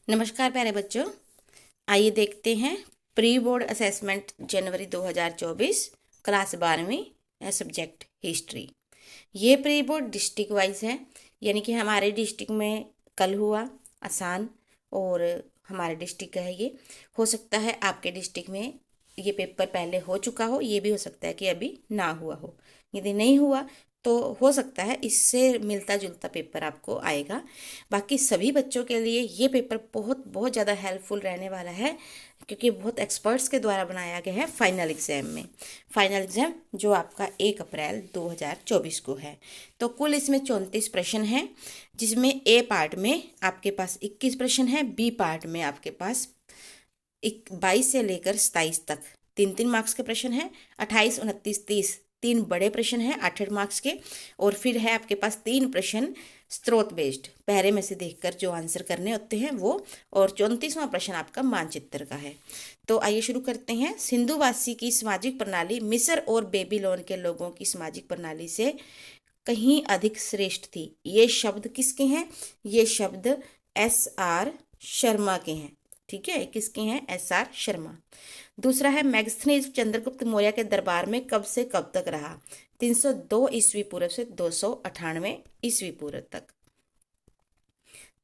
नमस्कार प्यारे बच्चों, आइए देखते हैं प्री बोर्ड असेसमेंट जनवरी 2024 क्लास 12वीं सब्जेक्ट हिस्ट्री। ये प्री बोर्ड डिस्ट्रिक्ट वाइज है, यानी कि हमारे डिस्ट्रिक्ट में कल हुआ आसान और हमारे डिस्ट्रिक्ट का है ये। हो सकता है आपके डिस्ट्रिक्ट में ये पेपर पहले हो चुका हो, ये भी हो सकता है कि अभी ना हुआ हो। यदि नहीं हुआ तो हो सकता है इससे मिलता जुलता पेपर आपको आएगा। बाकी सभी बच्चों के लिए ये पेपर बहुत बहुत ज़्यादा हेल्पफुल रहने वाला है, क्योंकि बहुत एक्सपर्ट्स के द्वारा बनाया गया है फाइनल एग्ज़ाम में। फाइनल एग्ज़ाम जो आपका 1 अप्रैल 2024 को है। तो कुल इसमें 34 प्रश्न हैं, जिसमें ए पार्ट में आपके पास 21 प्रश्न है, बी पार्ट में आपके पास 22 से लेकर 27 तक 3-3 मार्क्स के प्रश्न हैं। 28, 29, 30 तीन बड़े प्रश्न हैं 8-8 मार्क्स के। और फिर है आपके पास 3 प्रश्न स्रोत बेस्ड, पहरे में से देखकर जो आंसर करने होते हैं वो। और 34वां प्रश्न आपका मानचित्र का है। तो आइए शुरू करते हैं। सिंधुवासी की सामाजिक प्रणाली मिस्र और बेबीलोन के लोगों की सामाजिक प्रणाली से कहीं अधिक श्रेष्ठ थी। ये शब्द किसके हैं? ये शब्द SR शर्मा के हैं। ठीक है, किसके हैं? SR शर्मा। दूसरा है मैगस्थनीज चंद्रगुप्त मौर्य के दरबार में कब से कब तक रहा? 302 ईस्वी पूर्व से 298 ईस्वी पूर्व तक।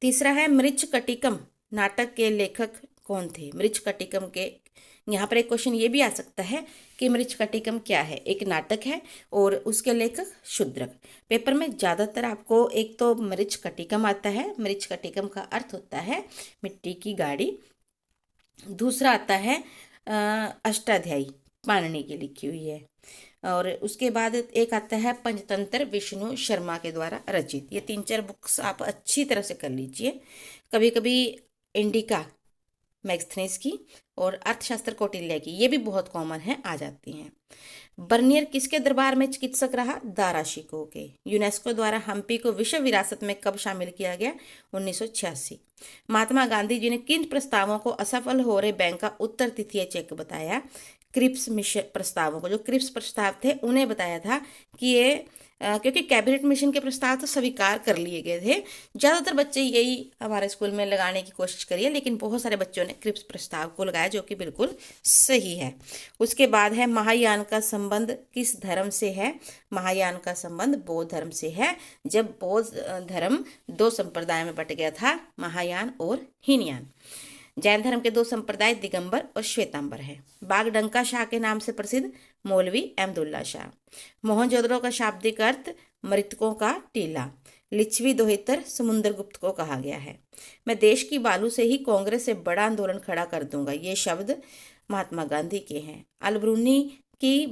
तीसरा है मृच्छकटिकम नाटक के लेखक कौन थे? मृच्छकटिकम के यहाँ पर एक क्वेश्चन ये भी आ सकता है कि मृच्छकटिकम क्या है। एक नाटक है और उसके लेखक शूद्रक। पेपर में ज़्यादातर आपको एक तो मृच्छकटिकम आता है, मृच्छकटिकम का अर्थ होता है मिट्टी की गाड़ी। दूसरा आता है अष्टाध्यायी, पाणिनि की लिखी हुई है। और उसके बाद एक आता है पंचतंत्र, विष्णु शर्मा के द्वारा रचित। ये 3-4 बुक्स आप अच्छी तरह से कर लीजिए। कभी कभी इंडिका मैगस्थनीज की और अर्थशास्त्र कौटिल्य की, ये भी बहुत कॉमन है, आ जाती हैं। बर्नियर किसके दरबार में चिकित्सक रहा? दाराशिकों के। यूनेस्को द्वारा हम्पी को विश्व विरासत में कब शामिल किया गया? 1986। महात्मा गांधी जी ने किन प्रस्तावों को असफल हो रहे बैंक का उत्तर तिथीय चेक बताया? क्रिप्स मिशन प्रस्तावों को, जो क्रिप्स प्रस्ताव थे उन्हें बताया था कि ये क्योंकि कैबिनेट मिशन के प्रस्ताव तो स्वीकार कर लिए गए थे। ज़्यादातर बच्चे यही हमारे स्कूल में लगाने की कोशिश करिए, लेकिन बहुत सारे बच्चों ने क्रिप्स प्रस्ताव को लगाया, जो कि बिल्कुल सही है। उसके बाद है महायान का संबंध किस धर्म से है? महायान का संबंध बौद्ध धर्म से है। जब बौद्ध धर्म 2 संप्रदाय में बट गया था, महायान और हीनयान। जैन धर्म के 2 संप्रदाय दिगंबर और श्वेतांबर है। बागडंका शाह के नाम से प्रसिद्ध मौलवी अहमदुल्ला शाह। मोहनजोदड़ो का शाब्दिक अर्थ मृतकों का टीला। लिच्छवी दोहितर समुद्रगुप्त को कहा गया है। मैं देश की बालू से ही कांग्रेस से बड़ा आंदोलन खड़ा कर दूंगा, ये शब्द महात्मा गांधी के हैं। अलबरूनी की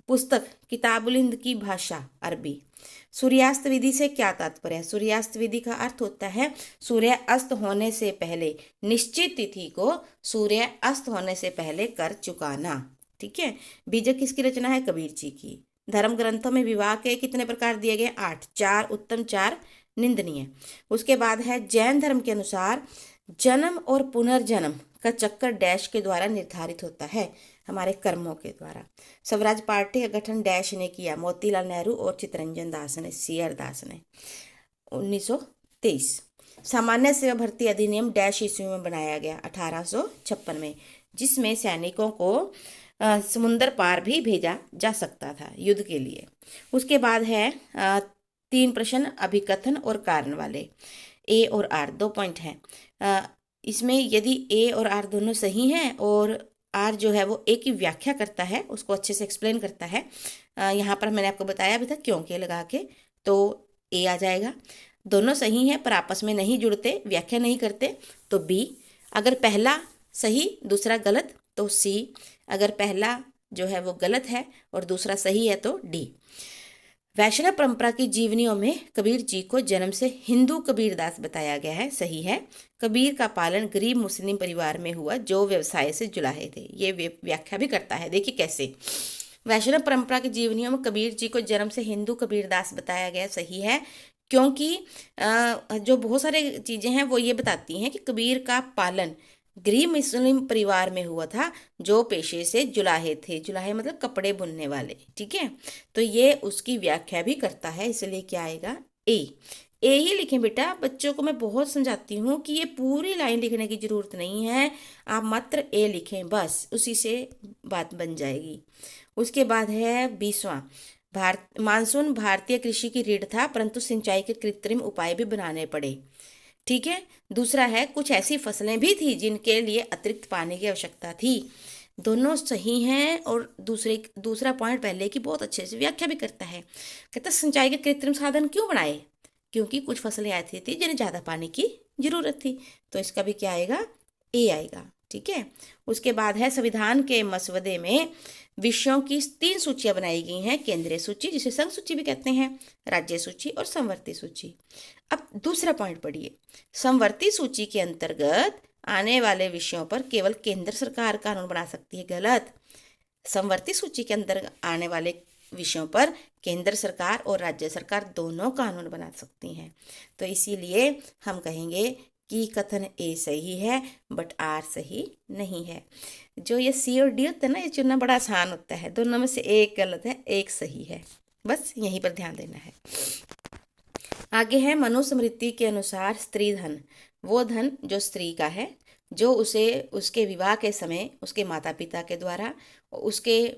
पुस्तक किताबुल हिंद की भाषा अरबी। सूर्यास्त विधि से क्या तात्पर्य है? सूर्यास्त विधि का अर्थ होता है सूर्य अस्त होने से पहले, निश्चित तिथि को सूर्य अस्त होने से पहले कर चुकाना। ठीक है। बीजक किसकी रचना है? कबीर जी की। धर्म ग्रंथों में विवाह के कितने प्रकार दिए गए? 8। 4 उत्तम, 4 निंदनीय। उसके बाद है जैन धर्म के अनुसार जन्म और पुनर्जन्म का चक्कर डैश के द्वारा निर्धारित होता है, हमारे कर्मों के द्वारा। स्वराज पार्टी का गठन डैश ने किया? मोतीलाल नेहरू और चित्तरंजन दास ने, CR दास ने, 1923। सामान्य सेवा भर्ती अधिनियम डैश ईस्वी में बनाया गया? 1856 में, जिसमें सैनिकों को समुद्र पार भी भेजा जा सकता था युद्ध के लिए। उसके बाद है 3 प्रश्न अभिकथन और कारण वाले। A और R 2 पॉइंट हैं। इसमें यदि A और R दोनों सही हैं और R जो है वो A की व्याख्या करता है, उसको अच्छे से एक्सप्लेन करता है, यहाँ पर मैंने आपको बताया अभी तक क्यों के लगा के, तो A आ जाएगा। दोनों सही हैं पर आपस में नहीं जुड़ते, व्याख्या नहीं करते, तो B। अगर पहला सही दूसरा गलत तो C। अगर पहला जो है वो गलत है और दूसरा सही है तो D। वैष्णव परंपरा की जीवनियों में कबीर जी को जन्म से हिंदू कबीरदास बताया गया है, सही है। कबीर का पालन गरीब मुस्लिम परिवार में हुआ जो व्यवसाय से जुड़ाए थे, ये व्याख्या भी करता है। देखिए कैसे। वैष्णव परंपरा की जीवनियों में कबीर जी को जन्म से हिंदू कबीरदास बताया गया, सही है, क्योंकि जो बहुत सारी चीज़ें हैं वो ये बताती हैं कि कबीर का पालन गरीब मुस्लिम परिवार में हुआ था जो पेशे से जुलाहे थे। जुलाहे मतलब कपड़े बुनने वाले। ठीक है, तो ये उसकी व्याख्या भी करता है, इसलिए क्या आएगा? A। ए ही लिखें बेटा। बच्चों को मैं बहुत समझाती हूँ कि ये पूरी लाइन लिखने की जरूरत नहीं है, आप मात्र ए लिखें बस, उसी से बात बन जाएगी। उसके बाद है 20वां, मानसून भारतीय कृषि की रीढ़ था, परंतु सिंचाई के कृत्रिम उपाय भी बनाने पड़े। ठीक है। दूसरा है, कुछ ऐसी फसलें भी थी जिनके लिए अतिरिक्त पानी की आवश्यकता थी। दोनों सही हैं। और दूसरा पॉइंट पहले की बहुत अच्छे से व्याख्या भी करता है। कहता सिंचाई के कृत्रिम साधन क्यों बनाए, क्योंकि कुछ फसलें ऐसी थी जिन्हें ज़्यादा पानी की जरूरत थी। तो इसका भी क्या आएगा, ए आएगा। ठीक है। उसके बाद है, संविधान के मसवदे में विषयों की 3 सूचियां बनाई गई हैं। केंद्रीय सूची, जिसे संघ सूची भी कहते हैं, राज्य सूची और समवर्ती सूची। अब दूसरा पॉइंट पढ़िए। समवर्ती सूची के अंतर्गत आने वाले विषयों पर केवल केंद्र सरकार कानून बना सकती है। गलत। समवर्ती सूची के अंदर आने वाले विषयों पर केंद्र सरकार और राज्य सरकार दोनों कानून बना सकती हैं। तो इसीलिए हम कहेंगे कि कथन ए सही है, बट आर सही नहीं है। जो ये सी और डी होता है ना, ये चुनना बड़ा आसान होता है। दोनों में से एक गलत है, एक सही है, बस यहीं पर ध्यान देना है। आगे है, मनुस्मृति के अनुसार स्त्री धन वो धन जो स्त्री का है, जो उसे उसके विवाह के समय उसके माता पिता के द्वारा, उसके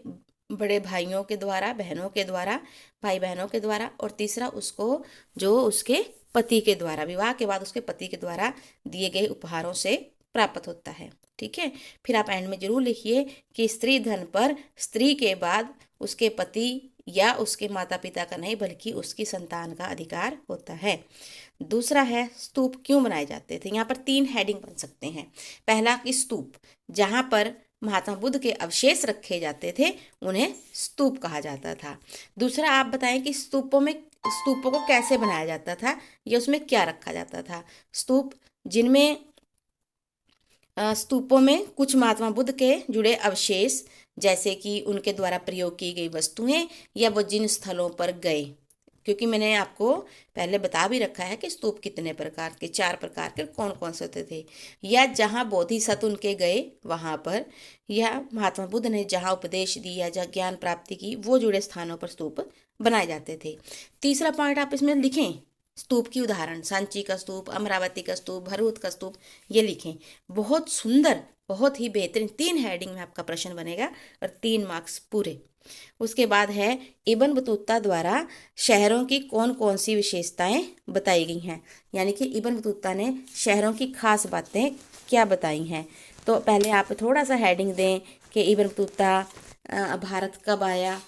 बड़े भाइयों के द्वारा, बहनों के द्वारा, भाई बहनों के द्वारा, और तीसरा उसको जो उसके पति के द्वारा, विवाह के बाद उसके पति के द्वारा दिए गए उपहारों से प्राप्त होता है। ठीक है। फिर आप एंड में जरूर लिखिए कि स्त्री धन पर स्त्री के बाद उसके पति या उसके माता पिता का नहीं, बल्कि उसकी संतान का अधिकार होता है। दूसरा है, स्तूप क्यों बनाए जाते थे। यहाँ पर 3 हेडिंग बन सकते हैं। पहला कि स्तूप, जहाँ पर महात्मा बुद्ध के अवशेष रखे जाते थे, उन्हें स्तूप कहा जाता था। दूसरा, आप बताएं कि स्तूपों को कैसे बनाया जाता था या उसमें क्या रखा जाता था। स्तूपों में कुछ महात्मा बुद्ध के जुड़े अवशेष, जैसे कि उनके द्वारा प्रयोग की गई वस्तुएं, या वो जिन स्थलों पर गए, क्योंकि मैंने आपको पहले बता भी रखा है कि स्तूप कितने प्रकार के, 4 प्रकार के, कौन कौन से होते थे। या जहाँ बोधिसत्व उनके गए वहाँ पर, या महात्मा बुद्ध ने जहाँ उपदेश दिया, जहाँ ज्ञान प्राप्ति की, वो जुड़े स्थानों पर स्तूप बनाए जाते थे। तीसरा पॉइंट आप इसमें लिखें, स्तूप की उदाहरण, सांची का स्तूप, अमरावती का स्तूप, भरूच का स्तूप, ये लिखें। बहुत सुंदर, बहुत ही बेहतरीन 3 हेडिंग में आपका प्रश्न बनेगा और 3 मार्क्स पूरे। उसके बाद है, इब्न बतूता द्वारा शहरों की कौन कौन सी विशेषताएं बताई गई हैं। यानी कि इब्न बतूता ने शहरों की खास बातें क्या बताई हैं। तो पहले आप थोड़ा सा हेडिंग दें कि इब्न बतूता भारत कब आया।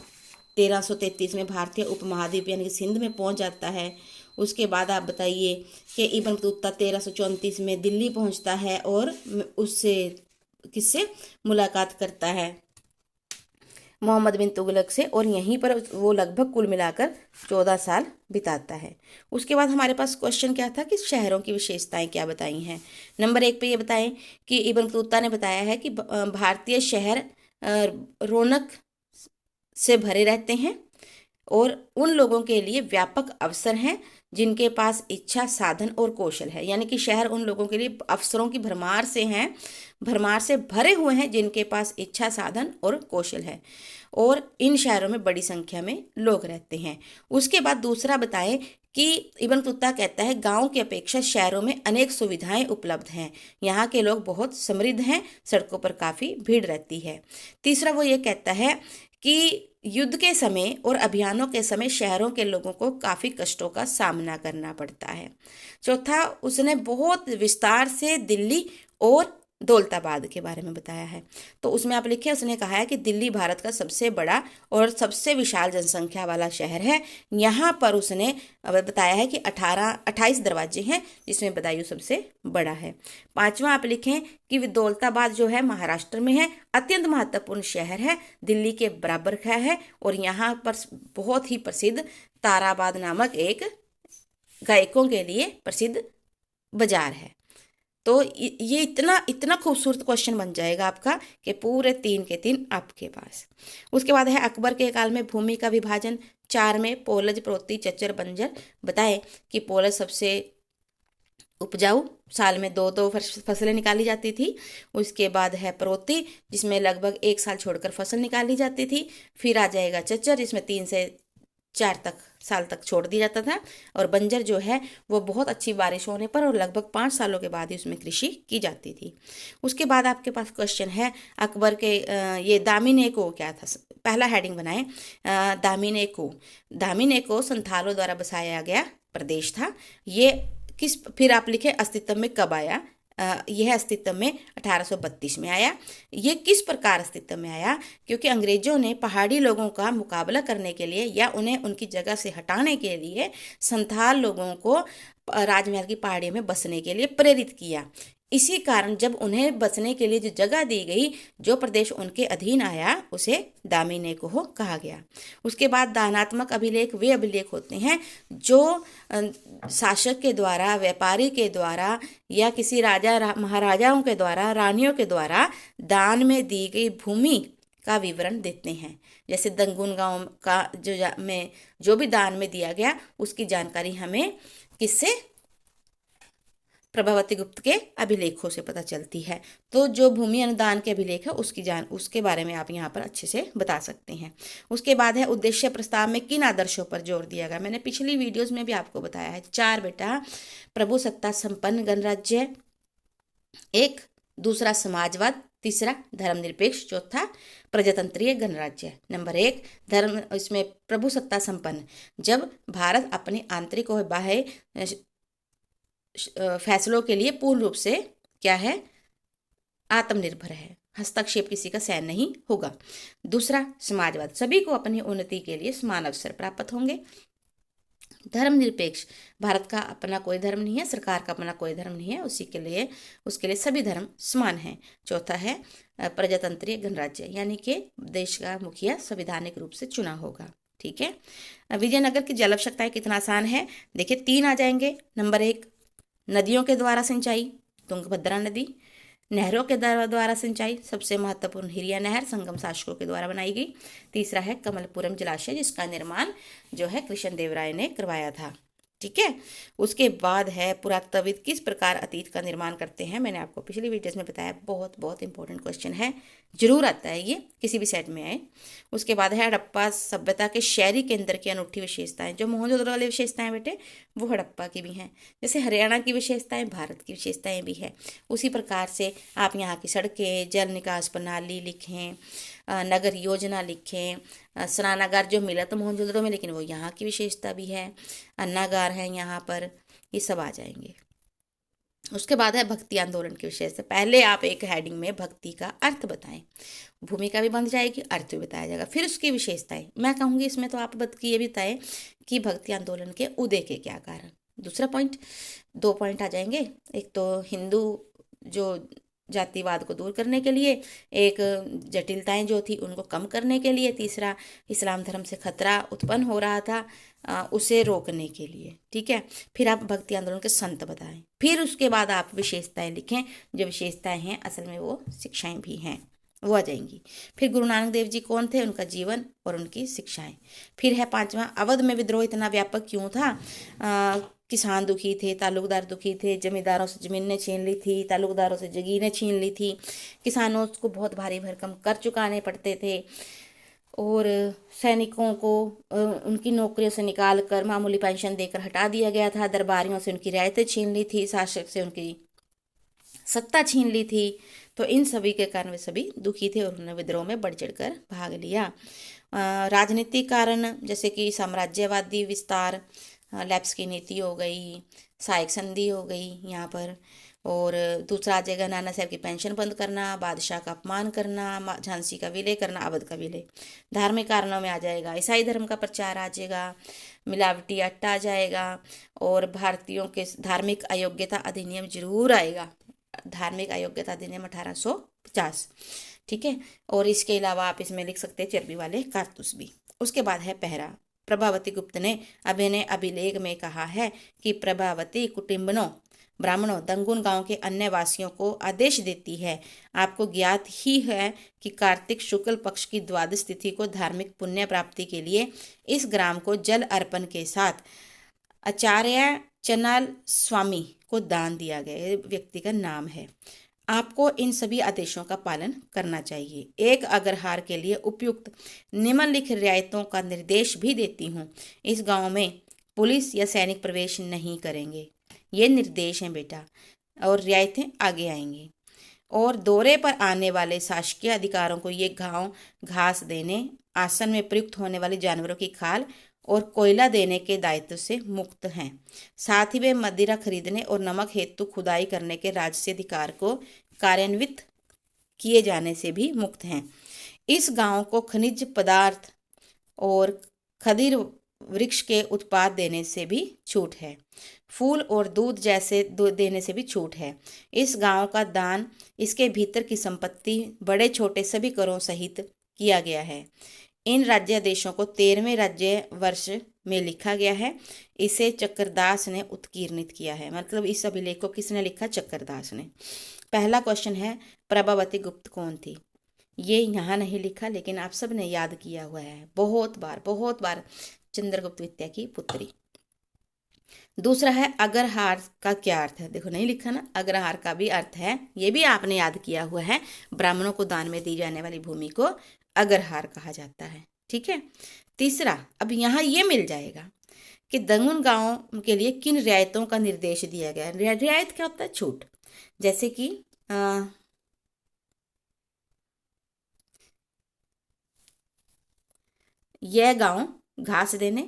1333 में भारतीय उपमहाद्वीप यानी कि सिंध में पहुंच जाता है। उसके बाद आप बताइए कि इब्न बतूता 1334 में दिल्ली पहुंचता है और उससे किससे मुलाकात करता है, मोहम्मद बिन तुगलक से, और यहीं पर वो लगभग कुल मिलाकर 14 साल बिताता है। उसके बाद हमारे पास क्वेश्चन क्या था कि शहरों की विशेषताएं क्या बताई हैं। नंबर 1 पे ये बताएं कि इब्न बतूता ने बताया है कि भारतीय शहर रौनक से भरे रहते हैं और उन लोगों के लिए व्यापक अवसर हैं जिनके पास इच्छा, साधन और कौशल है। यानी कि शहर उन लोगों के लिए अवसरों की भरमार से हैं, भरमार से भरे हुए हैं जिनके पास इच्छा, साधन और कौशल है, और इन शहरों में बड़ी संख्या में लोग रहते हैं। उसके बाद दूसरा बताएं कि इब्न बतूता कहता है गांव की अपेक्षा शहरों में अनेक सुविधाएं उपलब्ध हैं, यहाँ के लोग बहुत समृद्ध हैं, सड़कों पर काफ़ी भीड़ रहती है। तीसरा वो ये कहता है कि युद्ध के समय और अभियानों के समय शहरों के लोगों को काफ़ी कष्टों का सामना करना पड़ता है। चौथा, उसने बहुत विस्तार से दिल्ली और दौलताबाद के बारे में बताया है। तो उसमें आप लिखिए, उसने कहा है कि दिल्ली भारत का सबसे बड़ा और सबसे विशाल जनसंख्या वाला शहर है। यहाँ पर उसने बताया है कि 28 दरवाजे हैं, जिसमें बदायूं सबसे बड़ा है। 5वां आप लिखें कि दौलताबाद जो है महाराष्ट्र में है, अत्यंत महत्वपूर्ण शहर है, दिल्ली के बराबर का है, और यहाँ पर बहुत ही प्रसिद्ध ताराबाद नामक एक गायकों के लिए प्रसिद्ध बाजार है। तो ये इतना खूबसूरत क्वेश्चन बन जाएगा आपका कि पूरे 3 के 3 आपके पास। उसके बाद है, अकबर के काल में भूमि का विभाजन। 4 में पोलज, प्रोती, चच्चर, बंजर बताए कि पोलज सबसे उपजाऊ, साल में 2 फसलें निकाली जाती थी। उसके बाद है प्रोती, जिसमें लगभग 1 साल छोड़कर फसल निकाली जाती थी। फिर आ जाएगा चच्चर, जिसमें 3 से 4 साल तक छोड़ दिया जाता था, और बंजर जो है वो बहुत अच्छी बारिश होने पर और लगभग 5 सालों के बाद ही उसमें कृषि की जाती थी। उसके बाद आपके पास क्वेश्चन है अकबर के ये दामिने को क्या था, पहला हेडिंग बनाए दामिने को संथालों द्वारा बसाया गया प्रदेश था। ये किस, फिर आप लिखे अस्तित्व में कब आया। यह अस्तित्व में 1832 में आया। ये किस प्रकार अस्तित्व में आया, क्योंकि अंग्रेजों ने पहाड़ी लोगों का मुकाबला करने के लिए या उन्हें उनकी जगह से हटाने के लिए संथाल लोगों को राजमहल की पहाड़ियों में बसने के लिए प्रेरित किया। इसी कारण जब उन्हें बसने के लिए जो जगह दी गई, जो प्रदेश उनके अधीन आया, उसे दामिने को कहा गया। उसके बाद दानात्मक अभिलेख वे अभिलेख होते हैं जो शासक के द्वारा, व्यापारी के द्वारा या किसी राजा महाराजाओं के द्वारा, रानियों के द्वारा दान में दी गई भूमि का विवरण देते हैं। जैसे दंगुन गांव का जो भी दान में दिया गया उसकी जानकारी हमें किससे, प्रभावती गुप्त के अभिलेखों से पता चलती है। तो जो भूमि अनुदान के अभिलेख है उसके बारे में आप यहाँ पर अच्छे से बता सकते हैं। उसके बाद है उद्देश्य प्रस्ताव में किन आदर्शों पर जोर दिया गया। मैंने पिछली वीडियोस में भी आपको बताया है 4 बेटा, प्रभु सत्ता संपन्न गणराज्य, एक, दूसरा समाजवाद, तीसरा धर्मनिरपेक्ष, चौथा प्रजातंत्रीय गणराज्य। नंबर 1 धर्म, इसमें प्रभु सत्ता संपन्न, जब भारत अपने आंतरिक और बाह्य फैसलों के लिए पूर्ण रूप से क्या है, आत्मनिर्भर है, हस्तक्षेप किसी का सहन नहीं होगा। दूसरा समाजवाद, सभी को अपनी उन्नति के लिए समान अवसर प्राप्त होंगे। धर्मनिरपेक्ष, भारत का अपना कोई धर्म नहीं है, सरकार का अपना कोई धर्म नहीं है, उसके लिए सभी धर्म समान हैं। चौथा है प्रजातंत्रीय गणराज्य, यानी कि देश का मुखिया संवैधानिक रूप से चुना होगा। ठीक है। विजयनगर की जल आवश्यकताएं कितना आसान है, देखिए 3 आ जाएंगे। नंबर 1 नदियों के द्वारा सिंचाई, तुंगभद्रा नदी। नहरों के द्वारा सिंचाई, सबसे महत्वपूर्ण हिरिया नहर संगम शासकों के द्वारा बनाई गई। तीसरा है कमलपुरम जलाशय, जिसका निर्माण जो है कृष्णदेवराय ने करवाया था। ठीक है। उसके बाद है पुरातत्वविद किस प्रकार अतीत का निर्माण करते हैं, मैंने आपको पिछली वीडियोस में बताया, बहुत बहुत इंपॉर्टेंट क्वेश्चन है, जरूर आता है ये, किसी भी सेट में आए। उसके बाद है हड़प्पा सभ्यता के शहरी केंद्र की अनूठी विशेषताएं, जो मोहनजोदड़ो वाली विशेषताएं बेटे वो हड़प्पा की भी हैं। जैसे हरियाणा की विशेषताएं भारत की विशेषताएं भी है, उसी प्रकार से आप यहाँ की सड़कें, जल निकास प्रणाली लिखें, नगर योजना लिखें, स्नानागार जो मिला तो मोहनजोदड़ो में लेकिन वो यहाँ की विशेषता भी है, अन्नागार है यहाँ पर, ये सब आ जाएंगे। उसके बाद है भक्ति आंदोलन की विशेषता, पहले आप एक हेडिंग में भक्ति का अर्थ बताएं, भूमिका भी बन जाएगी, अर्थ भी बताया जाएगा, फिर उसकी विशेषताएं। मैं कहूँगी इसमें तो आप ये भी बताएं कि भक्ति आंदोलन के उदय के क्या कारण। दूसरा पॉइंट, 2 पॉइंट आ जाएंगे, एक तो हिंदू जो जातिवाद को दूर करने के लिए, एक जटिलताएं जो थी उनको कम करने के लिए, तीसरा इस्लाम धर्म से खतरा उत्पन्न हो रहा था उसे रोकने के लिए। ठीक है। फिर आप भक्ति आंदोलन के संत बताएं, फिर उसके बाद आप विशेषताएं लिखें, जो विशेषताएं हैं असल में वो शिक्षाएं भी हैं, वो आ जाएंगी। फिर गुरु नानक देव जी कौन थे, उनका जीवन और उनकी शिक्षाएं। फिर है 5वां, अवध में विद्रोह इतना व्यापक क्यों था। किसान दुखी थे, तालुकदार दुखी थे, जमींदारों से ज़मीनें छीन ली थी, तालुकदारों से जगीरें छीन ली थी, किसानों को बहुत भारी भरकम कर चुकाने पड़ते थे, और सैनिकों को उनकी नौकरियों से निकाल कर मामूली पेंशन देकर हटा दिया गया था, दरबारियों से उनकी रियायतें छीन ली थी, शासक से उनकी सत्ता छीन ली थी। तो इन सभी के कारण वे सभी दुखी थे और उन्होंने विद्रोह में बढ़ चढ़कर भाग लिया। राजनीतिक कारण जैसे कि साम्राज्यवादी विस्तार, लैप्स की नीति हो गई, सहायक संधि हो गई यहाँ पर, और दूसरा आ जाएगा नाना साहब की पेंशन बंद करना, बादशाह का अपमान करना, झांसी का विलय करना, अवध का विलय। धार्मिक कारणों में आ जाएगा ईसाई धर्म का प्रचार आ जाएगा, मिलावटी आटा आ जाएगा, और भारतीयों के धार्मिक अयोग्यता अधिनियम जरूर आएगा, धार्मिक अयोग्यता अधिनियम 1850। ठीक है। और इसके अलावा आप इसमें लिख सकते हैं चर्बी वाले कारतूस भी। उसके बाद है पहरा, प्रभावती गुप्त ने अपने अभिलेख में कहा है कि प्रभावती कुटुंबनों ब्राह्मणों दंगुन गांव के अन्य वासियों को आदेश देती है। आपको ज्ञात ही है कि कार्तिक शुक्ल पक्ष की द्वादश तिथि को धार्मिक पुण्य प्राप्ति के लिए इस ग्राम को जल अर्पण के साथ आचार्य चनाल स्वामी को दान दिया गया, व्यक्ति का नाम है। आपको इन सभी आदेशों का पालन करना चाहिए। एक अग्रहार के लिए उपयुक्त निम्नलिखित रियायतों का निर्देश भी देती हूँ। इस गांव में पुलिस या सैनिक प्रवेश नहीं करेंगे। ये निर्देश हैं बेटा, और रियायतें आगे आएंगी। और दौरे पर आने वाले शासकीय अधिकारों को ये गांव घास देने, आसन में प्रयुक्त होने वाले जानवरों की खाल और कोयला देने के दायित्व से मुक्त हैं। साथ ही वे मदिरा खरीदने और नमक हेतु खुदाई करने के राजसी अधिकार को कार्यान्वित किए जाने से भी मुक्त हैं। इस गांव को खनिज पदार्थ और खदिर वृक्ष के उत्पाद देने से भी छूट है। फूल और दूध जैसे देने से भी छूट है। इस गांव का दान, इसके भीतर की संपत्ति बड़े छोटे सभी करों सहित किया गया है। इन राज्यादेशों को 13वें राज्य वर्ष में लिखा गया है। इसे चक्रदास ने उत्कीर्णित किया है। मतलब इस अभिलेख को किसने लिखा? चक्रदास ने। पहला क्वेश्चन है, प्रभावती गुप्त कौन थी? ये यहाँ नहीं लिखा, लेकिन आप सब ने याद किया हुआ है बहुत बार, चंद्रगुप्त विद्या की पुत्री। दूसरा है, अग्रहार का क्या अर्थ है? देखो नहीं लिखा ना, अग्रहार का भी अर्थ है, ये भी आपने याद किया हुआ है। ब्राह्मणों को दान में दी जाने वाली भूमि को अग्रहार कहा जाता है। ठीक है। तीसरा, अब यहाँ ये मिल जाएगा कि दंगुन गांव के लिए किन रियायतों का निर्देश दिया गया है। रियायत क्या होता है? छूट। जैसे कि यह गांव घास देने,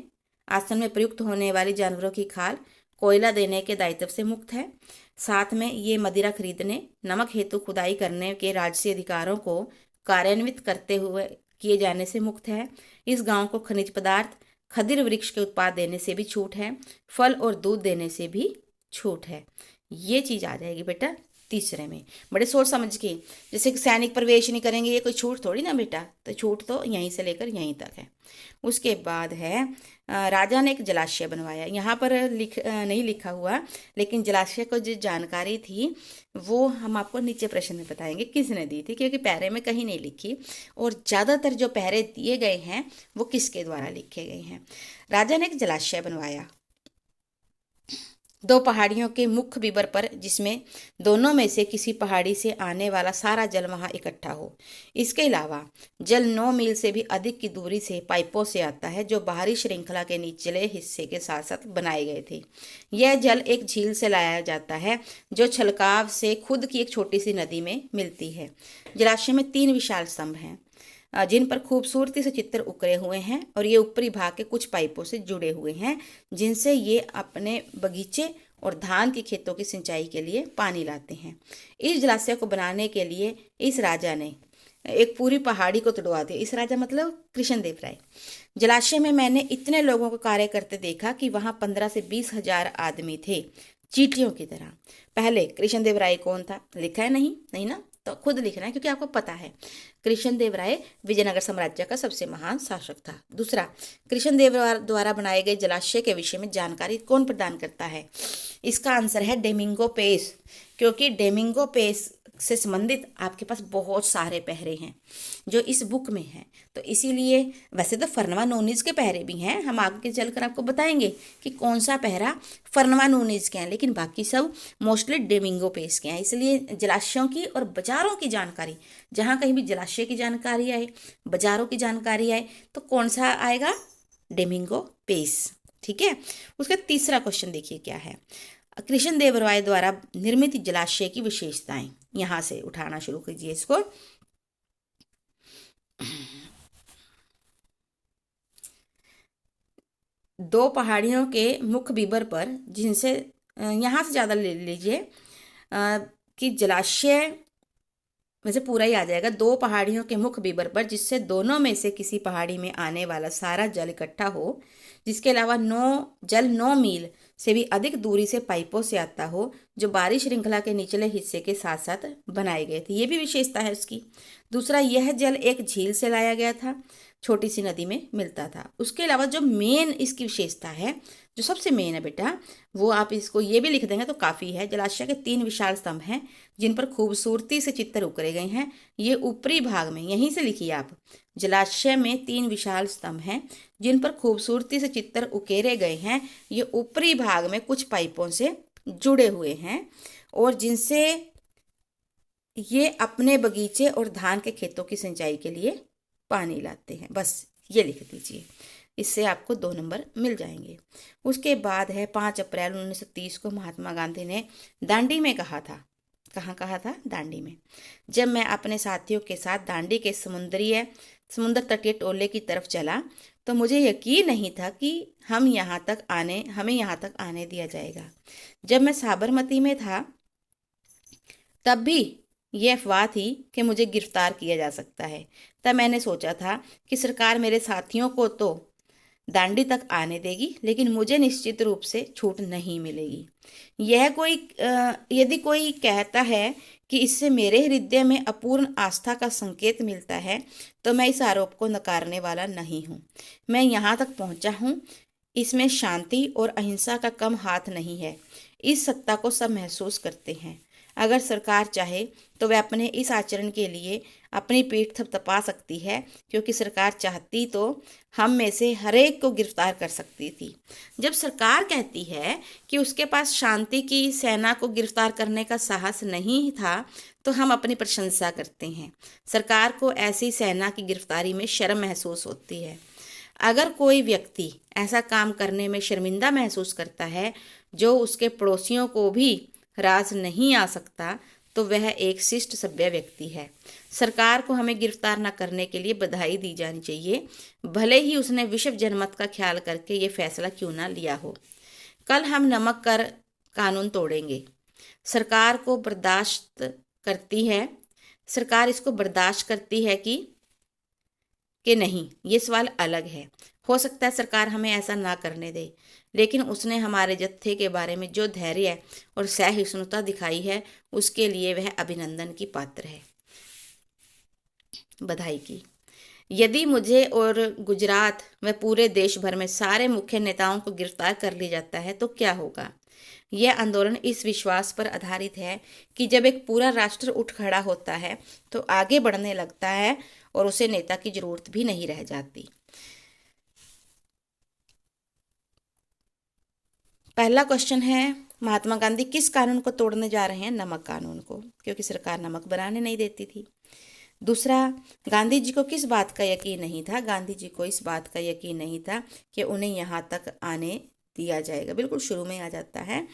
आसन में प्रयुक्त होने वाली जानवरों की खाल, कोयला देने के दायित्व से मुक्त है। साथ में ये मदिरा खरीदने, नमक हेतु खुदाई करने के राजसी अधिकारों को कार्यान्वित करते हुए किए जाने से मुक्त है। इस गांव को खनिज पदार्थ, खदिर वृक्ष के उत्पाद देने से भी छूट है। फल और दूध देने से भी छूट है। ये चीज आ जाएगी बेटा तीसरे में। बड़े सोच समझ के, जैसे कि सैनिक प्रवेश नहीं करेंगे, ये कोई छूट थोड़ी ना बेटा, तो छूट तो यहीं से लेकर यहीं तक है। उसके बाद है, राजा ने एक जलाशय बनवाया। यहाँ पर नहीं लिखा हुआ, लेकिन जलाशय को जो जानकारी थी वो हम आपको नीचे प्रश्न में बताएंगे किसने दी थी, क्योंकि पैरे में कहीं नहीं लिखी। और ज़्यादातर जो पैरे दिए गए हैं वो किसके द्वारा लिखे गए हैं। राजा ने एक जलाशय बनवाया 2 पहाड़ियों के मुख्य विवर पर, जिसमें दोनों में से किसी पहाड़ी से आने वाला सारा जल वहां इकट्ठा हो। इसके अलावा जल 9 मील से भी अधिक की दूरी से पाइपों से आता है, जो बाहरी श्रृंखला के निचले हिस्से के साथ साथ बनाए गए थे। यह जल एक झील से लाया जाता है, जो छलकाव से खुद की एक छोटी सी नदी में मिलती है। जलाशय में 3 विशाल स्तंभ हैं, जिन पर खूबसूरती से चित्र उकरे हुए हैं, और ये ऊपरी भाग के कुछ पाइपों से जुड़े हुए हैं, जिनसे ये अपने बगीचे और धान के खेतों की सिंचाई के लिए पानी लाते हैं। इस जलाशय को बनाने के लिए इस राजा ने एक पूरी पहाड़ी को तोड़वा दिया। इस राजा मतलब कृष्णदेव राय। जलाशय में मैंने इतने लोगों को कार्य करते देखा कि वहां 15 से 20 हजार आदमी थे, चींटियों की तरह। पहले कृष्णदेव राय कौन था? लिखा है? नहीं ना, तो खुद लिखना है, क्योंकि आपको पता है कृष्णदेव राय विजयनगर साम्राज्य का सबसे महान शासक था। दूसरा, कृष्णदेव द्वारा बनाए गए जलाशय के विषय में जानकारी कौन प्रदान करता है? इसका आंसर है डेमिंगो पेस, क्योंकि डेमिंगो पेस से संबंधित आपके पास बहुत सारे पहरे हैं जो इस बुक में हैं। तो इसीलिए, वैसे तो फरनवा नूनीज के पहरे भी हैं, हम आगे चलकर आपको बताएंगे कि कौन सा पहरा फरनवा नूनीज के हैं, लेकिन बाकी सब मोस्टली डेमिंगो पेस के हैं। इसलिए जलाशयों की और बाजारों की जानकारी, जहाँ कहीं भी जलाशय की जानकारी आए, बाजारों की जानकारी आए, तो कौन सा आएगा? डेमिंगो पेस। ठीक है। उसका तीसरा क्वेश्चन देखिए क्या है। कृष्णदेव राय द्वारा निर्मित जलाशय की विशेषताएं, यहां से उठाना शुरू कीजिए इसको। दो पहाड़ियों के मुख्य विवर पर, जिनसे यहां से ज्यादा ले लीजिए कि जलाशय वैसे पूरा ही आ जाएगा। 2 पहाड़ियों के मुख्य विवर पर, जिससे दोनों में से किसी पहाड़ी में आने वाला सारा जल इकट्ठा हो, जिसके अलावा 9 मील से भी अधिक दूरी से पाइपों से आता हो, जो बारिश श्रृंखला के निचले हिस्से के साथ साथ बनाए गए थे। ये भी विशेषता है उसकी। दूसरा, यह जल एक झील से लाया गया था, छोटी सी नदी में मिलता था। उसके अलावा जो मेन इसकी विशेषता है, जो सबसे मेन है बेटा, वो आप इसको ये भी लिख देंगे तो काफ़ी है। जलाशय के 3 विशाल स्तंभ हैं, जिन पर खूबसूरती से चित्र उकरे गए हैं। ये ऊपरी भाग में, यहीं से लिखिए आप, जलाशय में 3 विशाल स्तंभ हैं, जिन पर खूबसूरती से चित्र उकेरे गए हैं। ये ऊपरी भाग में कुछ पाइपों से जुड़े हुए हैं, और जिनसे ये अपने बगीचे और धान के खेतों की सिंचाई के लिए पानी लाते हैं। बस ये लिख दीजिए, इससे आपको 2 नंबर मिल जाएंगे। उसके बाद है 5 अप्रैल 1930 को महात्मा गांधी ने दांडी में कहा था। कहाँ कहा था? दांडी में। जब मैं अपने साथियों के साथ दांडी के समुद्र तटीय टोले की तरफ चला तो मुझे यकीन नहीं था कि हमें यहाँ तक आने दिया जाएगा। जब मैं साबरमती में था तब भी ये अफवाह थी कि मुझे गिरफ्तार किया जा सकता है। तब मैंने सोचा था कि सरकार मेरे साथियों को तो दांडी तक आने देगी, लेकिन मुझे निश्चित रूप से छूट नहीं मिलेगी। यदि कोई कहता है कि इससे मेरे हृदय में अपूर्ण आस्था का संकेत मिलता है तो मैं इस आरोप को नकारने वाला नहीं हूँ। मैं यहाँ तक पहुँचा हूँ, इसमें शांति और अहिंसा का कम हाथ नहीं है। इस सत्ता को सब महसूस करते हैं। अगर सरकार चाहे तो वह अपने इस आचरण के लिए अपनी पीठ थपथपा सकती है, क्योंकि सरकार चाहती तो हम में से हर एक को गिरफ्तार कर सकती थी। जब सरकार कहती है कि उसके पास शांति की सेना को गिरफ्तार करने का साहस नहीं था तो हम अपनी प्रशंसा करते हैं। सरकार को ऐसी सेना की गिरफ्तारी में शर्म महसूस होती है। अगर कोई व्यक्ति ऐसा काम करने में शर्मिंदा महसूस करता है जो उसके पड़ोसियों को भी राज नहीं आ सकता, तो वह एक शिष्ट सभ्य व्यक्ति है। सरकार को हमें गिरफ्तार न करने के लिए बधाई दी जानी चाहिए, भले ही उसने विश्व जनमत का ख्याल करके ये फैसला क्यों ना लिया हो। कल हम नमक कर कानून तोड़ेंगे। सरकार को बर्दाश्त करती है सरकार इसको बर्दाश्त करती है कि नहीं, ये सवाल अलग है। हो सकता है सरकार हमें ऐसा ना करने दे, लेकिन उसने हमारे जत्थे के बारे में जो धैर्य और सहिष्णुता दिखाई है उसके लिए वह अभिनंदन की पात्र है, बधाई की। यदि मुझे और गुजरात व पूरे देश भर में सारे मुख्य नेताओं को गिरफ्तार कर लिया जाता है तो क्या होगा? यह आंदोलन इस विश्वास पर आधारित है कि जब एक पूरा राष्ट्र उठ खड़ा होता है तो आगे बढ़ने लगता है और उसे नेता की जरूरत भी नहीं रह जाती। पहला क्वेश्चन है, महात्मा गांधी किस कानून को तोड़ने जा रहे हैं? नमक कानून को, क्योंकि सरकार नमक बनाने नहीं देती थी। दूसरा, गांधी जी को किस बात का यकीन नहीं था? गांधी जी को इस बात का यकीन नहीं था कि उन्हें यहाँ तक आने दिया जाएगा। बिल्कुल शुरू में आ जाता है।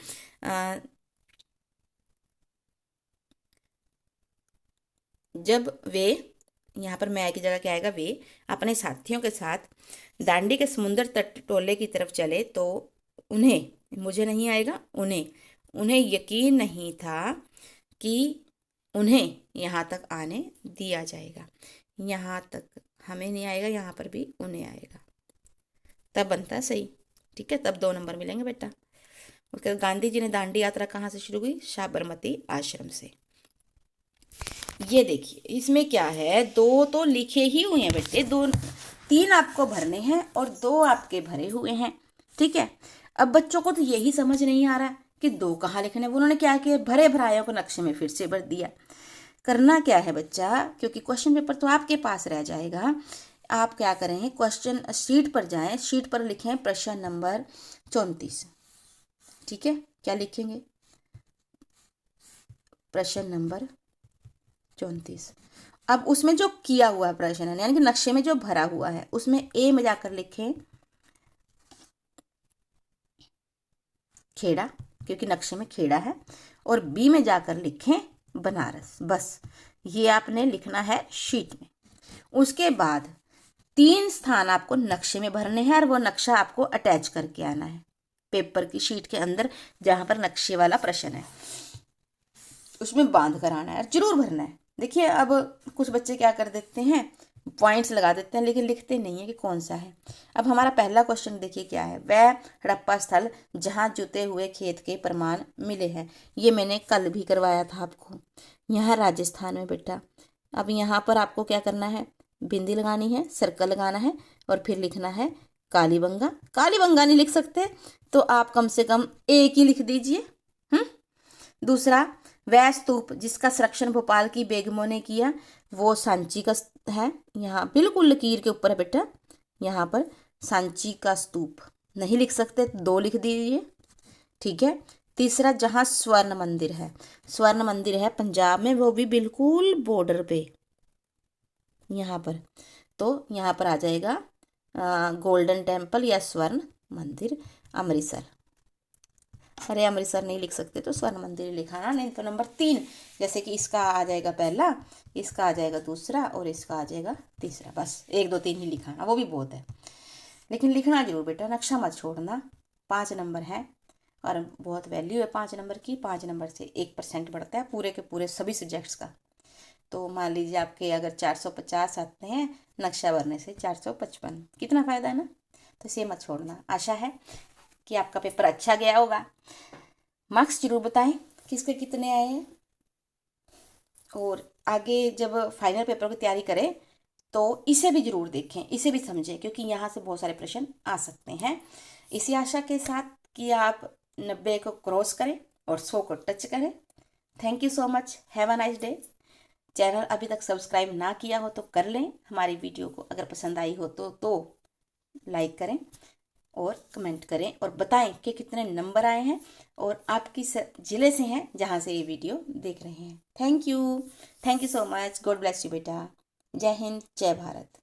जब वे, यहाँ पर मैं की जगह क्या आएगा, वे अपने साथियों के साथ दांडी के समुद्र तट टोले की तरफ चले तो उन्हें, मुझे नहीं आएगा, उन्हें यकीन नहीं था कि उन्हें यहाँ तक आने दिया जाएगा। यहाँ तक हमें नहीं आएगा, यहाँ पर भी उन्हें आएगा, तब बनता है सही। ठीक है, तब 2 नंबर मिलेंगे बेटा। उसके बाद गांधी जी ने दांडी यात्रा कहाँ से शुरू हुई? साबरमती आश्रम से। ये देखिए इसमें क्या है, 2 तो लिखे ही हुए हैं बेटे, 3 आपको भरने हैं और 2 आपके भरे हुए हैं। ठीक है, अब बच्चों को तो यही समझ नहीं आ रहा कि 2 कहाँ लिखने। उन्होंने क्या किया, भरे भरायों को नक्शे में फिर से भर दिया। करना क्या है बच्चा, क्योंकि क्वेश्चन पेपर तो आपके पास रह जाएगा, आप क्या करेंगे, क्वेश्चन शीट पर जाएं, शीट पर लिखें प्रश्न नंबर 34। ठीक है, क्या लिखेंगे? प्रश्न नंबर 34। अब उसमें जो किया हुआ प्रश्न है, यानी कि नक्शे में जो भरा हुआ है, उसमें ए में जाकर लिखें खेड़ा, क्योंकि नक्शे में खेड़ा है, और बी में जाकर लिखें बनारस। बस ये आपने लिखना है शीट में। उसके बाद 3 स्थान आपको नक्शे में भरने हैं और वो नक्शा आपको अटैच करके आना है पेपर की शीट के अंदर, जहां पर नक्शे वाला प्रश्न है उसमें बांध कर आना है, जरूर भरना है। देखिए अब कुछ बच्चे क्या कर देते हैं, पॉइंट्स लगा देते हैं लेकिन लिखते नहीं है कि कौन सा है। अब हमारा पहला क्वेश्चन देखिए क्या है, वह हड़प्पा स्थल जहां जुते हुए खेत के प्रमाण मिले हैं। ये मैंने कल भी करवाया था आपको, यहाँ राजस्थान में बेटा। अब यहाँ पर आपको क्या करना है, बिंदी लगानी है, सर्कल लगाना है और फिर लिखना है कालीबंगा। कालीबंगा नहीं लिख सकते तो आप कम से कम एक ही लिख दीजिए। दूसरा, वह स्तूप जिसका संरक्षण भोपाल की बेगमों ने किया वो सांची का है। यहाँ बिल्कुल लकीर के ऊपर है बेटा, यहाँ पर सांची का स्तूप नहीं लिख सकते, 2 लिख दीजिए। ठीक है, तीसरा जहाँ स्वर्ण मंदिर है, स्वर्ण मंदिर है पंजाब में, वो भी बिल्कुल बॉर्डर पे यहाँ पर। तो यहाँ पर आ जाएगा गोल्डन टेम्पल या स्वर्ण मंदिर अमृतसर। अरे अमृतसर नहीं लिख सकते तो स्वर्ण मंदिर ही लिखाना, नहीं तो नंबर 3, जैसे कि इसका आ जाएगा पहला, इसका आ जाएगा दूसरा और इसका आ जाएगा तीसरा। बस 1 2 3 ही लिखाना, वो भी बहुत है, लेकिन लिखना जरूर बेटा, नक्शा मत छोड़ना। 5 नंबर है और बहुत वैल्यू है 5 नंबर की। 5 नंबर से 1% बढ़ता है पूरे के पूरे सभी सब्जेक्ट्स का। तो मान लीजिए आपके अगर 450 आते हैं नक्शा भरने से 455, कितना फ़ायदा है ना। तो इसे मत छोड़ना। आशा है कि आपका पेपर अच्छा गया होगा। मार्क्स जरूर बताएं किसके कितने आए हैं, और आगे जब फाइनल पेपर की तैयारी करें तो इसे भी जरूर देखें, इसे भी समझें, क्योंकि यहाँ से बहुत सारे प्रश्न आ सकते हैं। इसी आशा के साथ कि आप 90 को क्रॉस करें और 100 को टच करें। Thank you so much, have a nice day. Channel अभी तक सब्सक्राइब ना किया हो तो कर लें। हमारी वीडियो को अगर पसंद आई हो तो लाइक करें और कमेंट करें और बताएं कि कितने नंबर आए हैं और आप किस ज़िले से हैं जहां से ये वीडियो देख रहे हैं। Thank you so much. God bless you बेटा। जय हिंद, जय भारत।